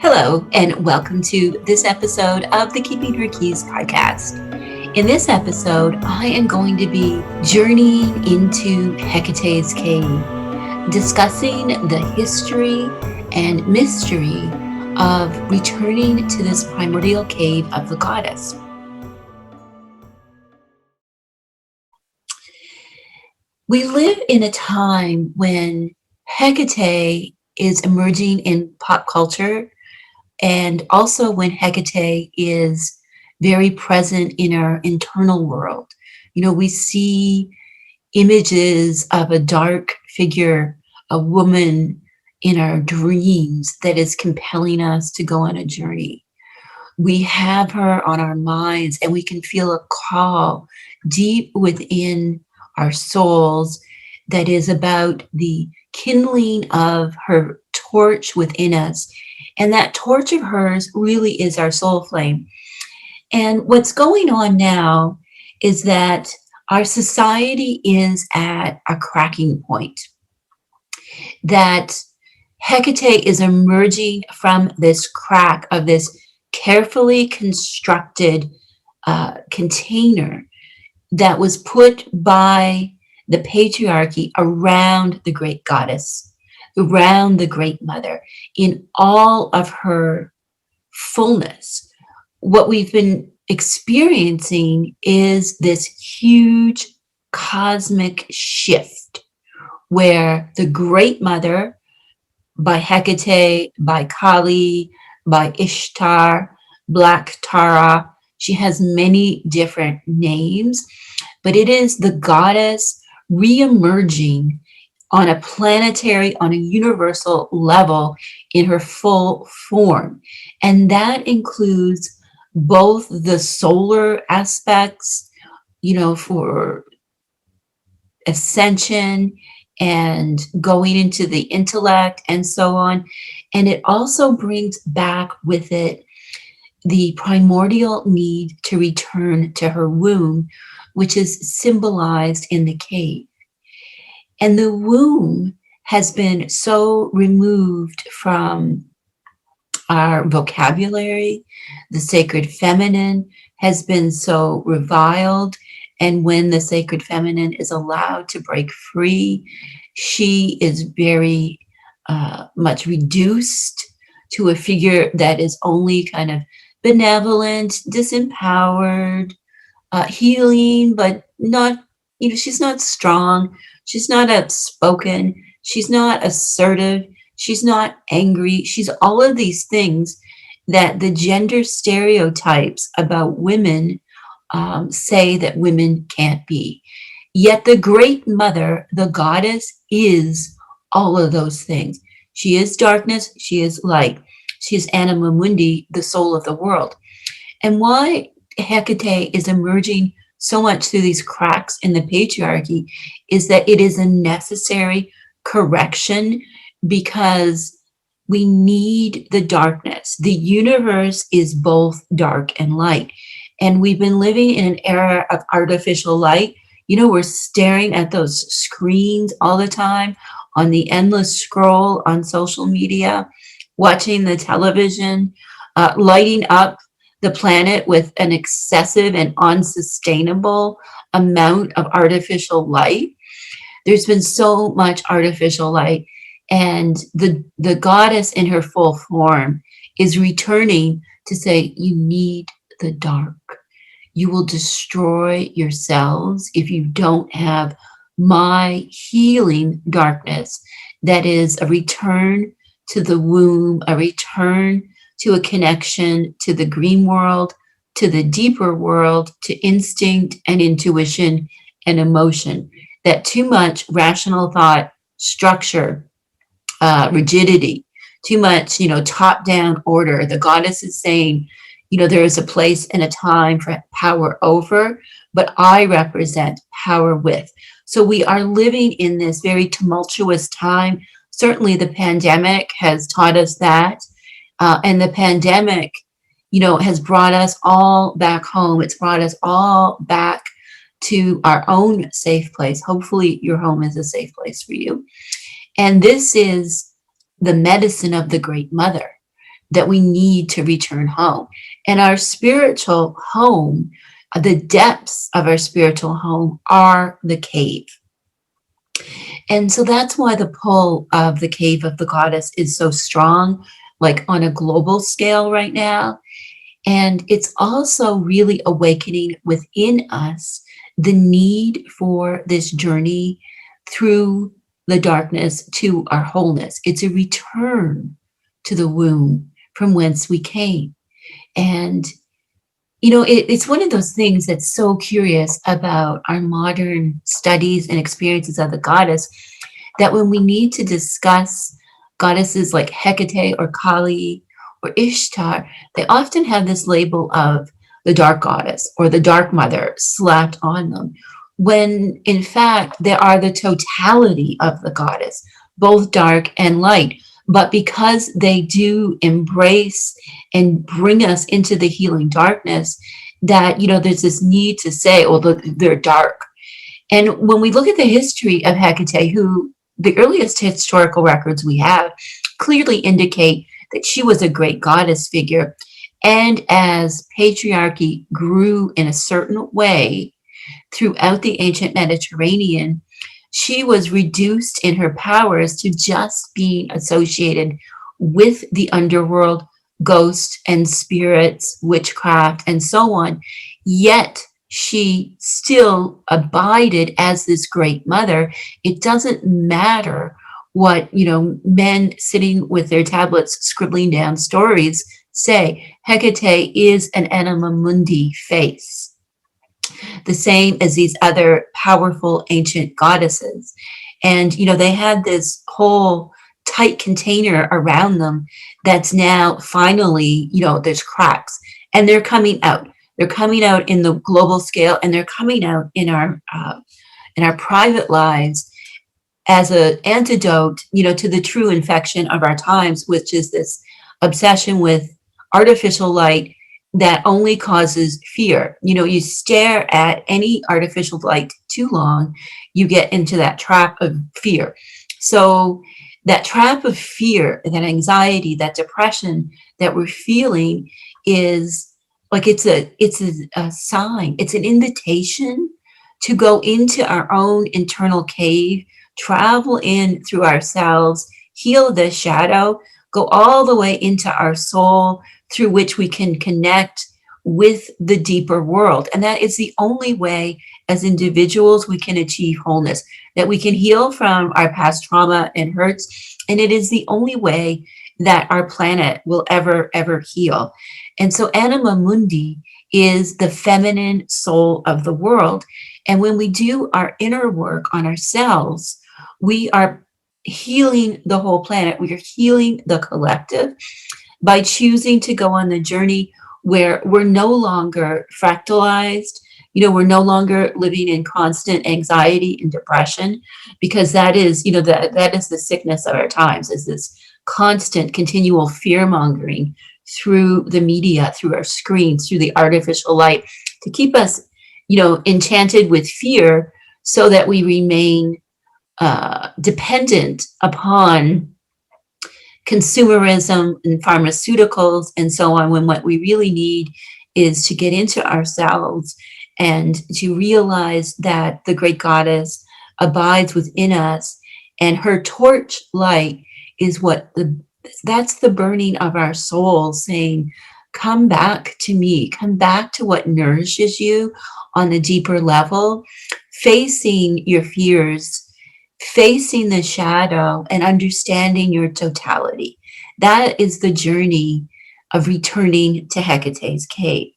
Hello, and welcome to this episode of the Keeping Her Keys podcast. In this episode, I am going to be journeying into Hecate's cave, discussing the history and mystery of returning to this primordial cave of the goddess. We live in a time when Hekate is emerging in pop culture, and also when Hekate is very present in our internal world. We see images of a dark figure, a woman in our dreams that is compelling us to go on a journey. We have her on our minds, and we can feel a call deep within our souls that is about the kindling of her torch within us. And that torch of hers really is our soul flame. And what's going on now is that our society is at a cracking point, that Hecate is emerging from this crack of this carefully constructed container that was put by the patriarchy around the great goddess, around the great mother, in all of her fullness. What we've been experiencing is this huge cosmic shift where the great mother, by Hecate, by Kali, by Ishtar, Black Tara, she has many different names, but it is the goddess re-emerging on a planetary, on a universal level in her full form. And that includes both the solar aspects, for ascension and going into the intellect and so on. And it also brings back with it the primordial need to return to her womb, which is symbolized in the cave. And the womb has been so removed from our vocabulary. The sacred feminine has been so reviled. And when the sacred feminine is allowed to break free, she is very much reduced to a figure that is only kind of benevolent, disempowered, healing, but not, she's not strong. She's not outspoken. She's not assertive. She's not angry. She's all of these things that the gender stereotypes about women say that women can't be. Yet the great mother, the goddess, is all of those things. She is darkness. She is light. She is anima mundi, the soul of the world. And why Hecate is emerging so much through these cracks in the patriarchy is that it is a necessary correction, because we need the darkness. The universe is both dark and light. And we've been living in an era of artificial light. We're staring at those screens all the time, on the endless scroll on social media, watching the television, lighting up the planet with an excessive and unsustainable amount of artificial light. There's been so much artificial light, and the goddess in her full form is returning to say, you need the dark. You will destroy yourselves if you don't have my healing darkness. That is a return to the womb, a return to a connection to the green world, to the deeper world, to instinct and intuition and emotion. That too much rational thought, structure, rigidity, too much, top-down order. The goddess is saying, there is a place and a time for power over, but I represent power with. So we are living in this very tumultuous time. Certainly the pandemic has taught us that. And the pandemic, has brought us all back home. It's brought us all back to our own safe place. Hopefully your home is a safe place for you. And this is the medicine of the Great Mother, that we need to return home. And our spiritual home, the depths of our spiritual home, are the cave. And so that's why the pull of the cave of the goddess is so strong, like on a global scale right now. And it's also really awakening within us the need for this journey through the darkness to our wholeness. It's a return to the womb from whence we came. And, it's one of those things that's so curious about our modern studies and experiences of the goddess, that when we need to discuss goddesses like Hekate or Kali or Ishtar, they often have this label of the dark goddess or the dark mother slapped on them, when in fact they are the totality of the goddess, both dark and light. But because they do embrace and bring us into the healing darkness, that, there's this need to say, oh, look, they're dark. And when we look at the history of Hecate, who the earliest historical records we have clearly indicate that she was a great goddess figure. And as patriarchy grew in a certain way throughout the ancient Mediterranean, she was reduced in her powers to just being associated with the underworld, ghosts and spirits, witchcraft, and so on. Yet she still abided as this great mother. It doesn't matter what, men sitting with their tablets scribbling down stories say. Hecate is an anima mundi face, the same as these other powerful ancient goddesses. And, they had this whole tight container around them that's now finally, there's cracks, and they're coming out. They're coming out in the global scale, and they're coming out in our private lives as an antidote, to the true infection of our times, which is this obsession with artificial light that only causes fear. You stare at any artificial light too long, you get into that trap of fear. So that trap of fear, that anxiety, that depression that we're feeling is like, it's a sign, it's an invitation to go into our own internal cave, travel in through ourselves, heal the shadow, go all the way into our soul, through which we can connect with the deeper world. And that is the only way as individuals we can achieve wholeness, that we can heal from our past trauma and hurts. And it is the only way that our planet will ever heal. And so anima mundi is the feminine soul of the world. And when we do our inner work on ourselves, we are healing the whole planet. We are healing the collective by choosing to go on the journey where we're no longer fractalized. We're no longer living in constant anxiety and depression, because that is, that is the sickness of our times, is this constant, continual fear mongering through the media, through our screens, through the artificial light, to keep us, enchanted with fear, so that we remain dependent upon consumerism and pharmaceuticals and so on, when what we really need is to get into ourselves and to realize that the great goddess abides within us, and her torch light is that's the burning of our soul, saying, come back to me, come back to what nourishes you on the deeper level, facing your fears, facing the shadow, and understanding your totality. That is the journey of returning to Hecate's cave.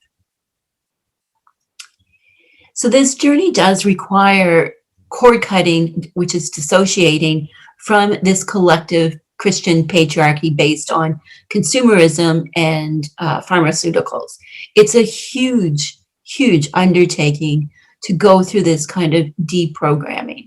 So this journey does require cord cutting, which is dissociating from this collective Christian patriarchy based on consumerism and pharmaceuticals. It's a huge undertaking to go through this kind of deprogramming.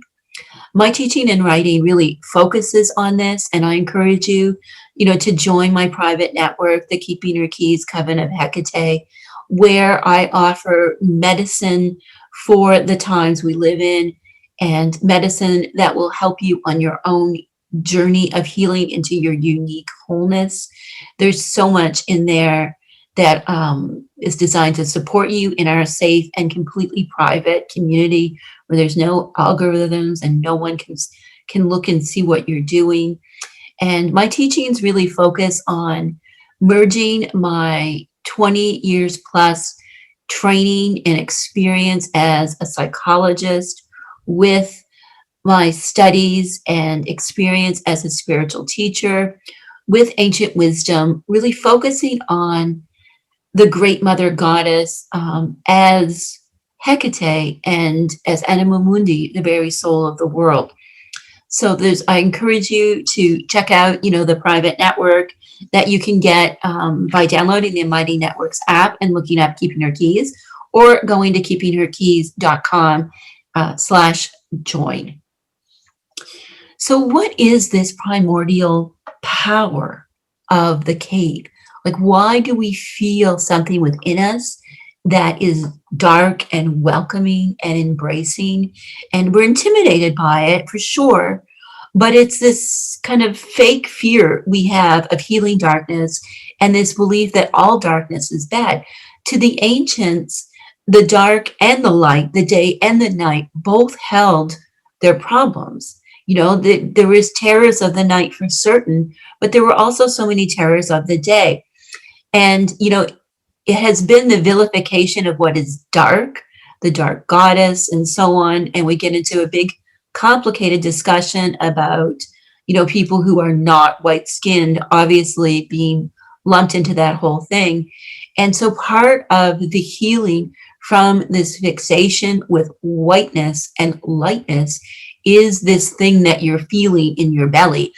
My teaching and writing really focuses on this, and I encourage you, to join my private network, the Keeping Your Keys Coven of Hecate, where I offer medicine for the times we live in, and medicine that will help you on your own journey of healing into your unique wholeness. There's so much in there that is designed to support you in our safe and completely private community where there's no algorithms and no one can look and see what you're doing. And my teachings really focus on merging my 20 years plus training and experience as a psychologist with my studies and experience as a spiritual teacher with ancient wisdom, really focusing on the great mother goddess as Hekate and as Anima Mundi, the very soul of the world. So I encourage you to check out, the private network that you can get by downloading the Mighty Networks app and looking up Keeping Her Keys, or going to keepingherkeys.com/join. So what is this primordial power of the cave? Like, why do we feel something within us that is dark and welcoming and embracing? And we're intimidated by it, for sure. But it's this kind of fake fear we have of healing darkness and this belief that all darkness is bad. To the ancients, the dark and the light, the day and the night, both held their problems. There was terrors of the night for certain, but there were also so many terrors of the day. And, it has been the vilification of what is dark, the dark goddess, and so on. And we get into a big, complicated discussion about, people who are not white-skinned, obviously being lumped into that whole thing. And so part of the healing from this fixation with whiteness and lightness is this thing that you're feeling in your belly.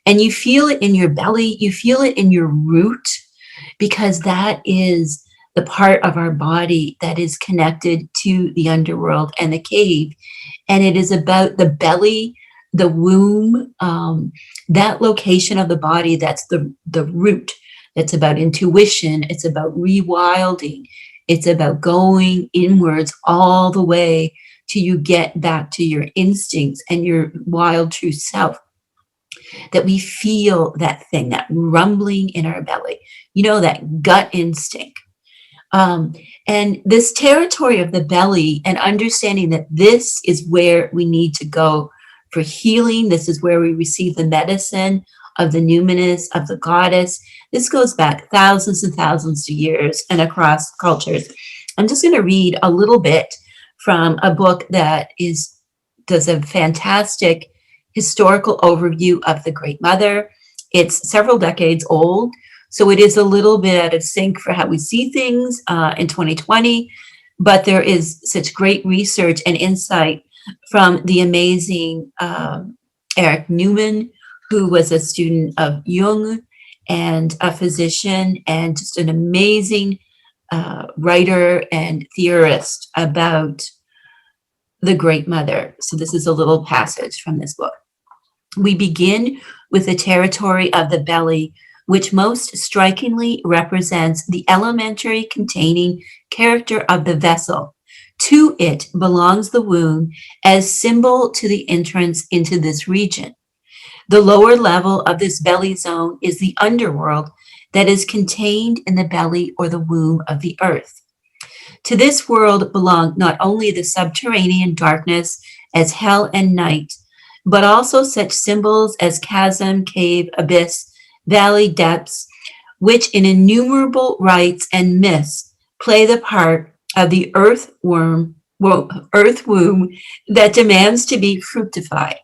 And you feel it in your belly, you feel it in your root, because that is the part of our body that is connected to the underworld and the cave. And it is about the belly, the womb, that location of the body, that's the root. It's about intuition, it's about rewilding, it's about going inwards all the way till you get back to your instincts and your wild true self. That we feel that thing, that rumbling in our belly, that gut instinct. And this territory of the belly, and understanding that this is where we need to go for healing. This is where we receive the medicine of the numinous, of the goddess. This goes back thousands and thousands of years and across cultures. I'm just going to read a little bit from a book that does a fantastic historical overview of the Great Mother. It's several decades old, so it is a little bit out of sync for how we see things in 2020, but there is such great research and insight from the amazing Eric Newman, who was a student of Jung and a physician and just an amazing writer and theorist about the Great Mother. So this is a little passage from this book. We begin with the territory of the belly, which most strikingly represents the elementary containing character of the vessel. To it belongs the womb as symbol to the entrance into this region. The lower level of this belly zone is the underworld that is contained in the belly or the womb of the earth. To this world belong not only the subterranean darkness as hell and night, but also such symbols as chasm, cave, abyss, valley, depths, which in innumerable rites and myths play the part of the earth womb that demands to be fructified.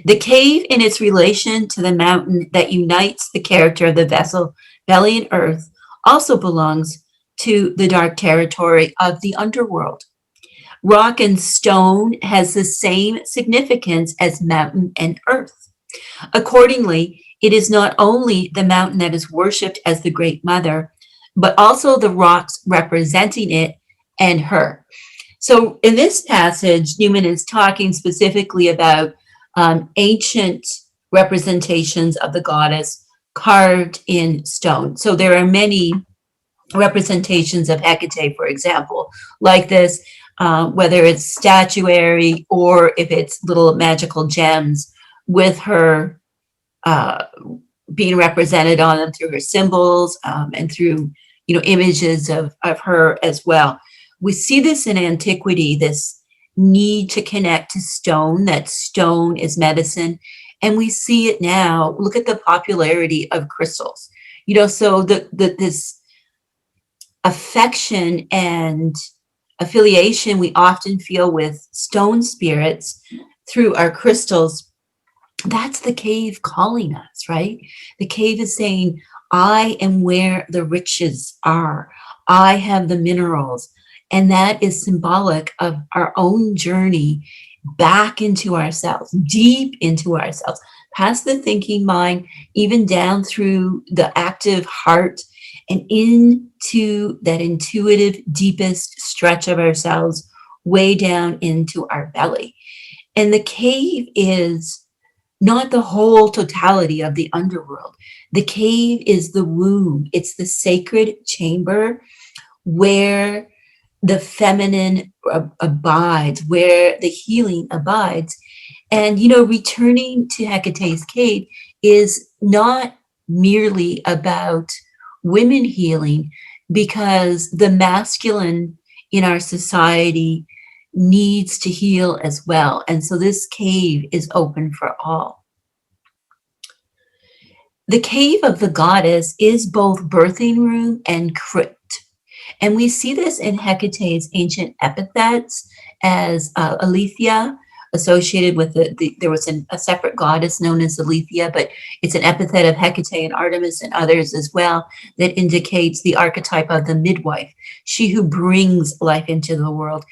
The cave, in its relation to the mountain that unites the character of the vessel, belly and earth, also belongs to the dark territory of the underworld. Rock and stone has the same significance as mountain and earth. Accordingly, it is not only the mountain that is worshipped as the Great Mother, but also the rocks representing it and her. So in this passage, Newman is talking specifically about ancient representations of the goddess carved in stone. So there are many representations of Hekate, for example, like this, whether it's statuary or if it's little magical gems with her uh, being represented on them through her symbols, and through, images of her as well. We see this in antiquity, this need to connect to stone, that stone is medicine. And we see it now. Look at the popularity of crystals. So this affection and affiliation we often feel with stone spirits through our crystals, that's the cave calling us, right? The cave is saying, I am where the riches are. I have the minerals. And that is symbolic of our own journey back into ourselves, deep into ourselves, past the thinking mind, even down through the active heart and into that intuitive, deepest stretch of ourselves, way down into our belly. And the cave is not the whole totality of the underworld. The cave is the womb, it's the sacred chamber where the feminine abides, where the healing abides. And, returning to Hecate's cave is not merely about women healing, because the masculine in our society needs to heal as well. And so this cave is open for all. The cave of the goddess is both birthing room and crypt. And we see this in Hecate's ancient epithets as Aletheia, associated with there was a separate goddess known as Aletheia, but it's an epithet of Hekate and Artemis and others as well that indicates the archetype of the midwife, she who brings life into the world.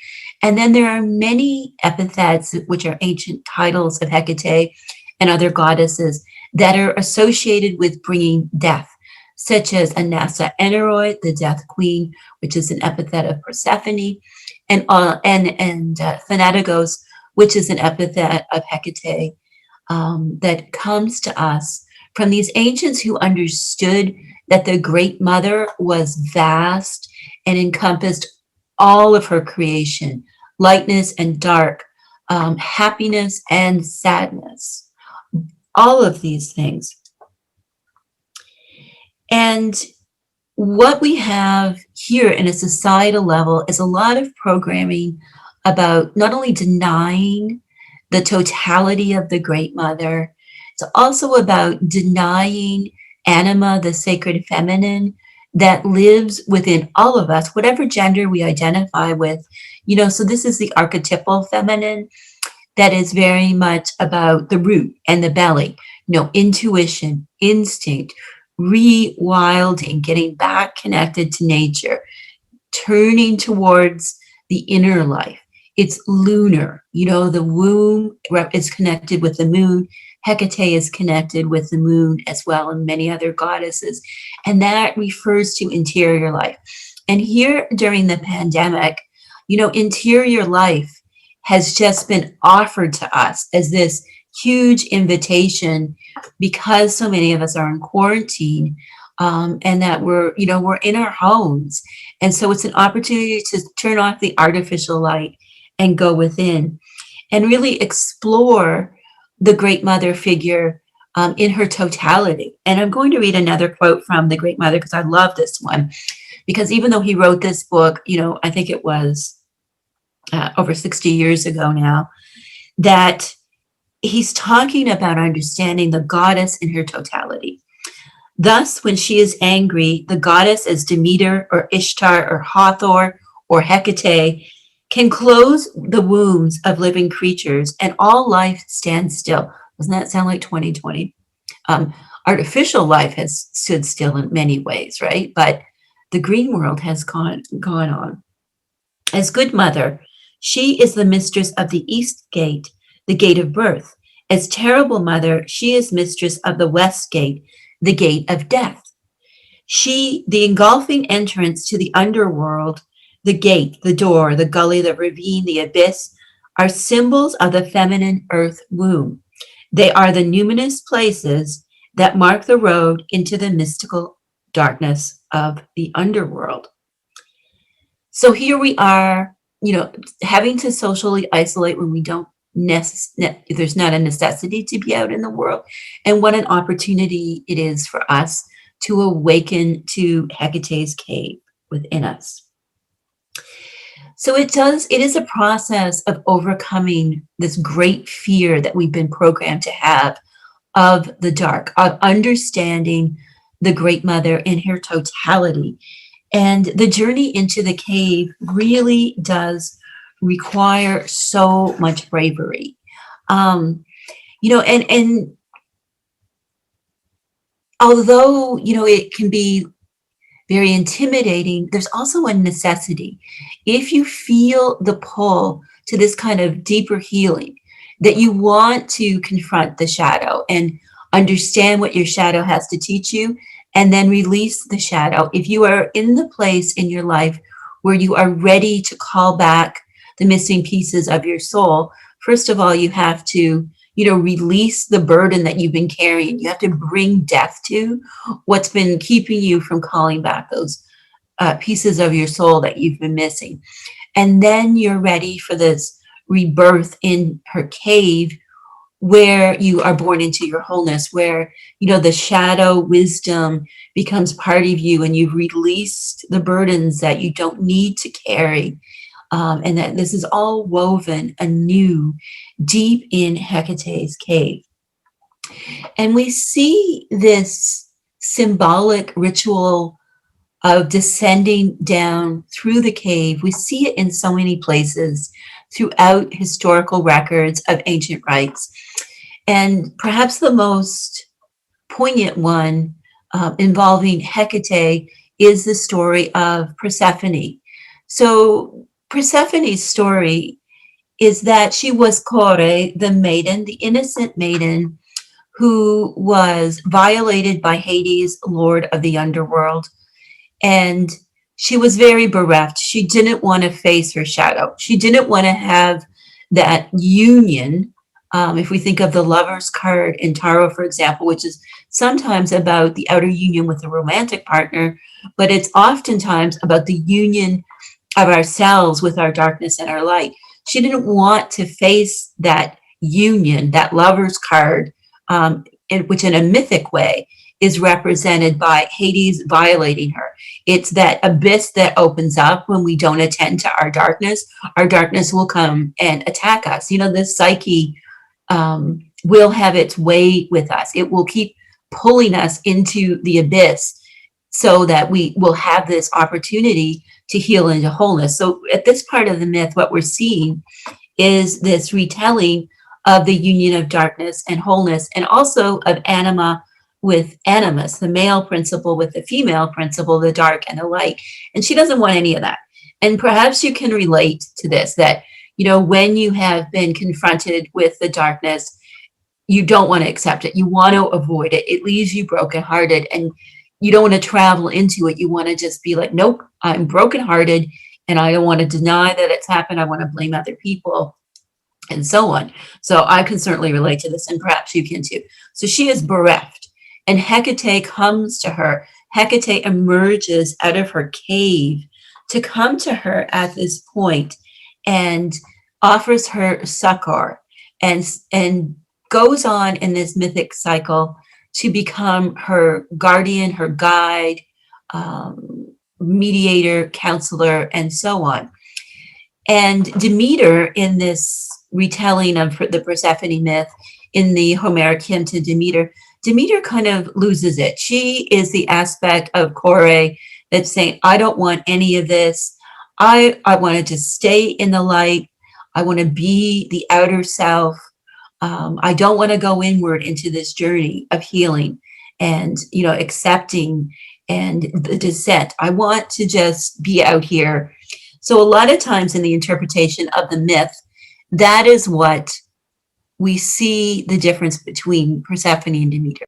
And then there are many epithets, which are ancient titles of Hekate and other goddesses, that are associated with bringing death, such as Anassa Eneroi, the death queen, which is an epithet of Persephone, and Thanatigos, which is an epithet of Hekate, that comes to us from these ancients who understood that the Great Mother was vast and encompassed all of her creation, lightness and dark, happiness and sadness, all of these things. And what we have here in a societal level is a lot of programming about not only denying the totality of the Great Mother, it's also about denying anima, the sacred feminine that lives within all of us, whatever gender we identify with. So this is the archetypal feminine that is very much about the root and the belly, intuition, instinct, rewilding, getting back connected to nature, turning towards the inner life. It's lunar. The womb is connected with the moon. Hekate is connected with the moon as well, and many other goddesses. And that refers to interior life. And here during the pandemic, interior life has just been offered to us as this huge invitation, because so many of us are in quarantine, and that we're in our homes. And so it's an opportunity to turn off the artificial light and go within and really explore the Great Mother figure in her totality. And I'm going to read another quote from the Great Mother because I love this one, because even though he wrote this book, I think it was over 60 years ago now, that he's talking about understanding the goddess in her totality. Thus, when she is angry, the goddess as Demeter or Ishtar or Hathor or Hecate can close the wombs of living creatures and all life stands still. Doesn't that sound like 2020? Artificial life has stood still in many ways, right? But the green world has gone on. As good mother, she is the mistress of the east gate, the gate of birth. As terrible mother, she is mistress of the west gate, the gate of death. She, the engulfing entrance to the underworld, the gate, the door, the gully, the ravine, the abyss, are symbols of the feminine earth womb. They are the numinous places that mark the road into the mystical darkness of the underworld. So here we are, having to socially isolate when we don't there's not a necessity to be out in the world, and what an opportunity it is for us to awaken to Hecate's cave within us. So it is a process of overcoming this great fear that we've been programmed to have of the dark, of understanding the Great Mother in her totality. And the journey into the cave really does require so much bravery. And although, it can be very intimidating, there's also a necessity. If you feel the pull to this kind of deeper healing, that you want to confront the shadow and understand what your shadow has to teach you, and then release the shadow. If you are in the place in your life where you are ready to call back the missing pieces of your soul, first of all, you have to, release the burden that you've been carrying. You have to bring death to what's been keeping you from calling back those pieces of your soul that you've been missing. And then you're ready for this rebirth in her cave, where you are born into your wholeness, where, the shadow wisdom becomes part of you, and you've released the burdens that you don't need to carry. And that this is all woven anew deep in Hecate's cave. And we see this symbolic ritual of descending down through the cave. We see it in so many places throughout historical records of ancient rites. And perhaps the most poignant one involving Hekate is the story of Persephone. So Persephone's story is that she was Kore, the maiden, the innocent maiden, who was violated by Hades, lord of the underworld. And she was very bereft. She didn't want to face her shadow. She didn't want to have that union. If we think of the Lover's card in Tarot, for example, which is sometimes about the outer union with a romantic partner, but it's oftentimes about the union of ourselves with our darkness and our light. She didn't want to face that union, that Lover's card, which in a mythic way is represented by Hades violating her. It's that abyss that opens up when we don't attend to our darkness. Our darkness will come and attack us. This psyche will have its way with us. It will keep pulling us into the abyss so that we will have this opportunity to heal into wholeness. So at this part of the myth, what we're seeing is this retelling of the union of darkness and wholeness, and also of anima with animus, the male principle with the female principle, the dark and the light. And she doesn't want any of that. And perhaps you can relate to this, that, when you have been confronted with the darkness, you don't want to accept it. You want to avoid it. It leaves you brokenhearted, and you don't want to travel into it. You want to just be like, nope, I'm brokenhearted, and I don't want to deny that it's happened. I want to blame other people, and so on. So I can certainly relate to this, and perhaps you can too. So she is bereft, and Hekate comes to her. Hekate emerges out of her cave to come to her at this point and offers her succor, and goes on in this mythic cycle to become her guardian, her guide, mediator, counselor, and so on. And Demeter, in this retelling of the Persephone myth, in the Homeric hymn to Demeter, Demeter kind of loses it. She is the aspect of Kore that's saying, I don't want any of this. I wanted to stay in the light. I want to be the outer self. I don't want to go inward into this journey of healing and, accepting and the descent. I want to just be out here. So a lot of times in the interpretation of the myth, that is what we see the difference between Persephone and Demeter.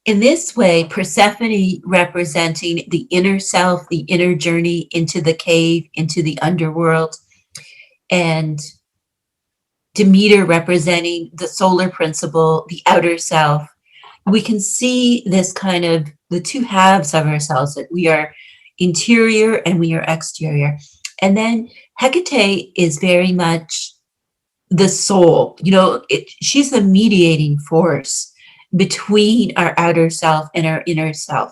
In this way, Persephone representing the inner self, the inner journey into the cave, into the underworld, and Demeter representing the solar principle, the outer self. We can see this kind of the two halves of ourselves, that we are interior and we are exterior. And then Hecate is very much the soul. She's the mediating force between our outer self and our inner self,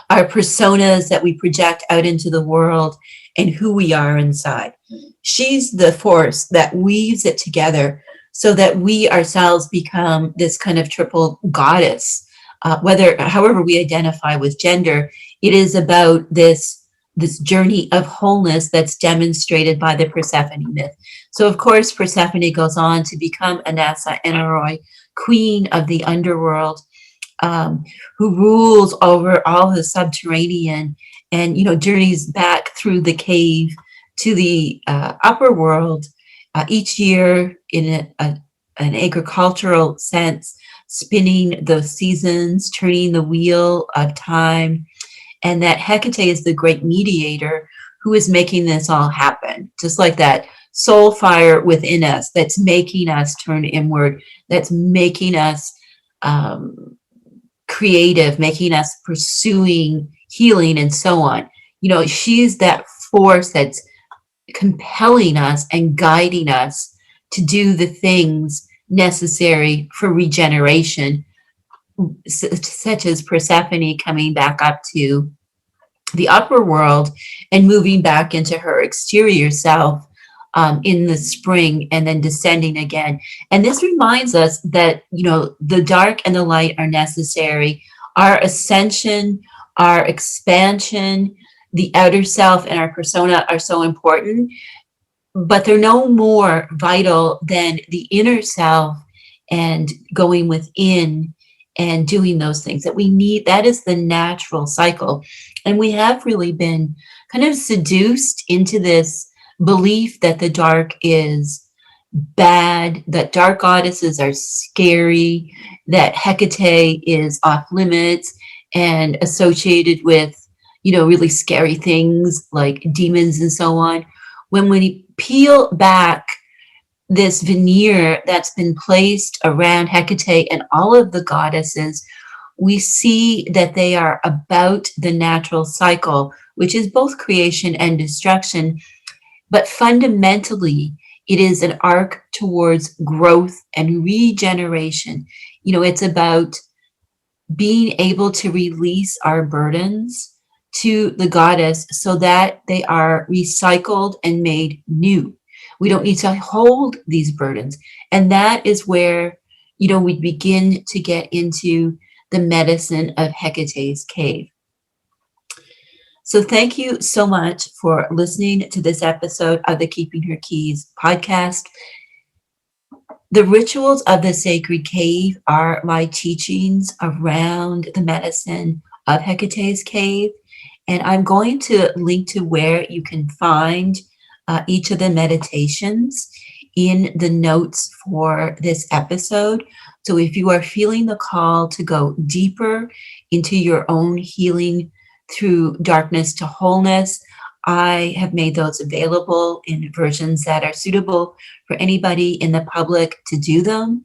our personas that we project out into the world and who we are inside. She's the force that weaves it together so that we ourselves become this kind of triple goddess. However we identify with gender, it is about this journey of wholeness that's demonstrated by the Persephone myth. So of course, Persephone goes on to become Anassa Eneroi, queen of the underworld, who rules over all the subterranean and, journeys back through the cave to the upper world each year in an agricultural sense, spinning the seasons, turning the wheel of time. And that Hecate is the great mediator who is making this all happen, just like that soul fire within us that's making us turn inward, that's making us creative, making us pursuing healing and so on. She's that force that's compelling us and guiding us to do the things necessary for regeneration, such as Persephone coming back up to the upper world and moving back into her exterior self in the spring and then descending again. And this reminds us that, the dark and the light are necessary. Our ascension, our expansion, the outer self and our persona are so important, but they're no more vital than the inner self and going within and doing those things that we need. That is the natural cycle. And we have really been kind of seduced into this belief that the dark is bad, that dark goddesses are scary, that Hecate is off limits and associated with, really scary things like demons and so on. When we peel back this veneer that's been placed around Hecate and all of the goddesses, we see that they are about the natural cycle, which is both creation and destruction. But fundamentally, it is an arc towards growth and regeneration. It's about being able to release our burdens to the goddess so that they are recycled and made new. We don't need to hold these burdens. And that is where, we begin to get into the medicine of Hecate's cave. So thank you so much for listening to this episode of the Keeping Her Keys podcast. The rituals of the sacred cave are my teachings around the medicine of Hecate's cave. And I'm going to link to where you can find each of the meditations in the notes for this episode. So if you are feeling the call to go deeper into your own healing through darkness to wholeness, I have made those available in versions that are suitable for anybody in the public to do them.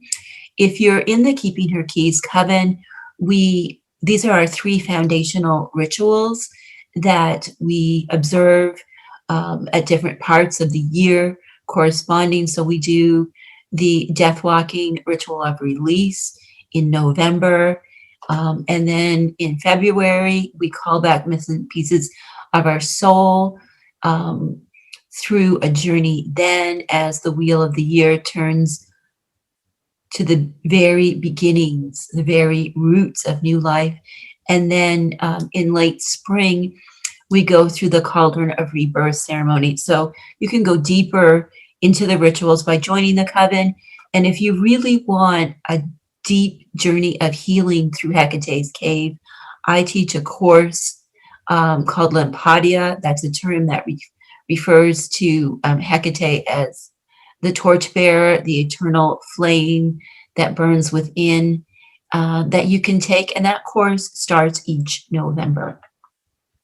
If you're in the Keeping Her Keys Coven, these are our 3 foundational rituals that we observe at different parts of the year corresponding. So we do the Death Walking Ritual of Release in November. And then in February, we call back missing pieces of our soul through a journey then as the wheel of the year turns to the very beginnings, the very roots of new life. And then in late spring, we go through the Cauldron of Rebirth ceremony. So you can go deeper into the rituals by joining the coven. And if you really want a deep journey of healing through Hecate's cave, I teach a course called Lampadia. That's a term that refers to Hecate as the torchbearer, the eternal flame that burns within, that you can take. And that course starts each November.